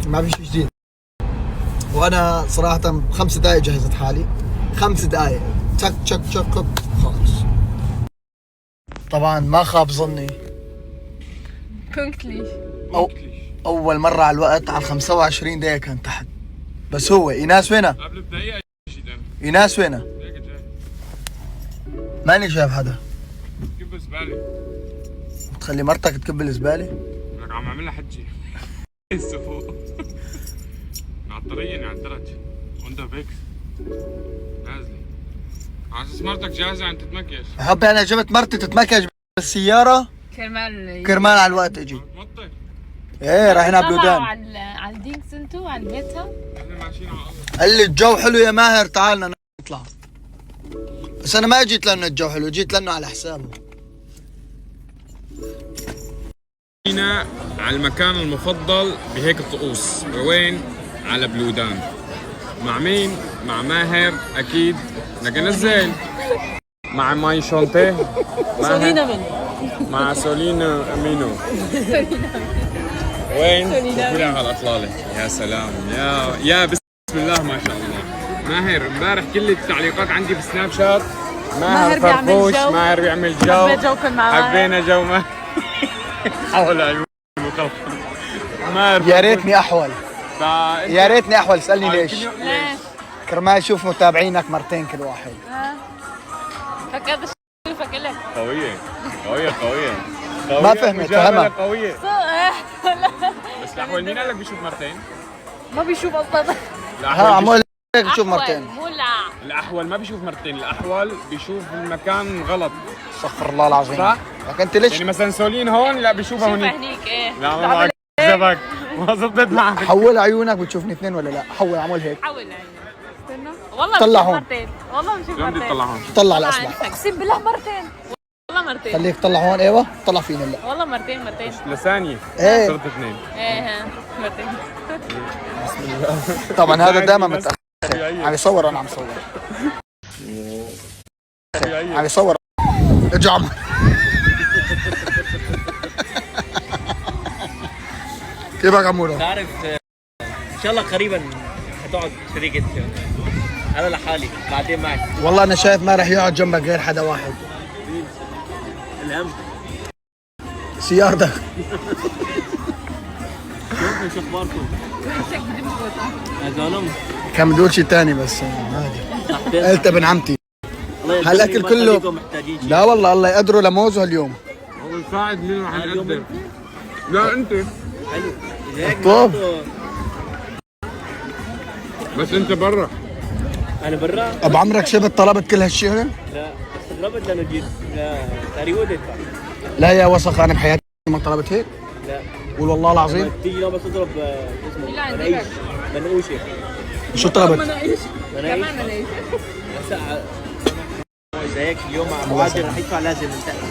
ما في شيء جديد. وانا صراحة ب5 دقائق جهزت حالي، 5 دقائق تك تك تك خالص. طبعا ما خاب ظني اول مرة على الوقت، على 25 دقيقة كان تحت. بس هو ايناس وينها؟ قبل بدقيقة ايناس وينها؟ ماني شايف حدا. كب زبالة. بتخلي مرتك تكب الزبالة؟ لك عم اعمل لها حجة. لسه فوق. على الطريق يعني على الدرج. وانت بيكس. نازلة. على اساس مرتك جاهزة عم تتمكيش. حبي انا جبت مرتي تتمكج بالسيارة كرمال على الوقت اجي. ايه رايحين على بلودان. على الدينكس انتو على بيتها. احنا ماشيين على الارض. قال لي الجو حلو يا ماهر تعالنا نطلع. بس انا ما جيت لانه الجو حلو، جيت لانه على حسابه. جينا على المكان المفضل بهيك الطقوس، وين؟ على بلودان. مع مين؟ مع ماهر اكيد. بدك ننزل مع ماي شونتي سولينا من مع سولينا امينو. وين؟ كلها على الاطلاله. يا سلام يا بسم الله ما شاء الله. ماهر امبارح كل التعليقات عندي بسناب شات ماهر فرفوش، ماهر بيعمل جو. حبينا جو ماهر. حول عيوني ماهر. يا ريتني احول، يا ريتني احول. اسالني ليش؟ كرمال اشوف متابعينك مرتين كل واحد. فكرت اشوفك لك قوية قوية قوية. ما فهمت، فهمها قوية. بس الأحول مين قال لك بيشوف مرتين؟ ما بيشوف اصلا. ها عمول هيك بشوف مرتين. الأحول ما بيشوف مرتين، الأحول بيشوف المكان غلط. استغفر الله العظيم. صح؟ لكن انت ليش؟ يعني مثلا سولين هون لا بيشوفها هونيك. هنيك ايه. لا ما كذبك، ما زبطت معك. حول عيونك بتشوفني اثنين ولا لا؟ حول عمول هيك. حول عينك. استنى. والله طلع بشوف هون. مرتين. والله بشوف شلون بدي مرتين. تطلع هون؟ طلع الاصبع. اقسم بالله مرتين. والله مرتين. خليك طلع هون. ايوه طلع فيني هلا. والله مرتين مرتين. لثانية ايه صرت اثنين. ايه مرتين. طبعا هذا دائما متاخر. عم يصور. انا عم صور. عم يصور. اجا عمر. كيفك عمورة؟ تعرف ان شاء الله قريبا حتقعد شريكة انا لحالي بعدين معك. والله انا شايف ما راح يقعد جنبك غير حدا واحد. الهم سيارتك. شوفوا شو اخباركم؟ يا زلمه كان بدي اقول شيء ثاني بس عادي. قلت ابن عمتي. هالاكل كله. لا والله الله يقدره لموزه اليوم. هو الفائد مين راح يقدر؟ لا انت. حلو اذا هيك طب. بس انت برا. انا برا. ابو عمرك شبت طلبت كل هالشيء هنا؟ لا استغربت لانه جيت تقريبا ادفع. لا يا وسخ انا بحياتي ما طلبت هيك. لا قول والله العظيم. لما تيجي يوم بس تضرب اسمه مناقيش. منقوشه. شو طلبت؟ مناقيش. مناقيش. كمان مناقيش. هسه اذا هيك اليوم مع معادل رح يدفع لازم انتهي.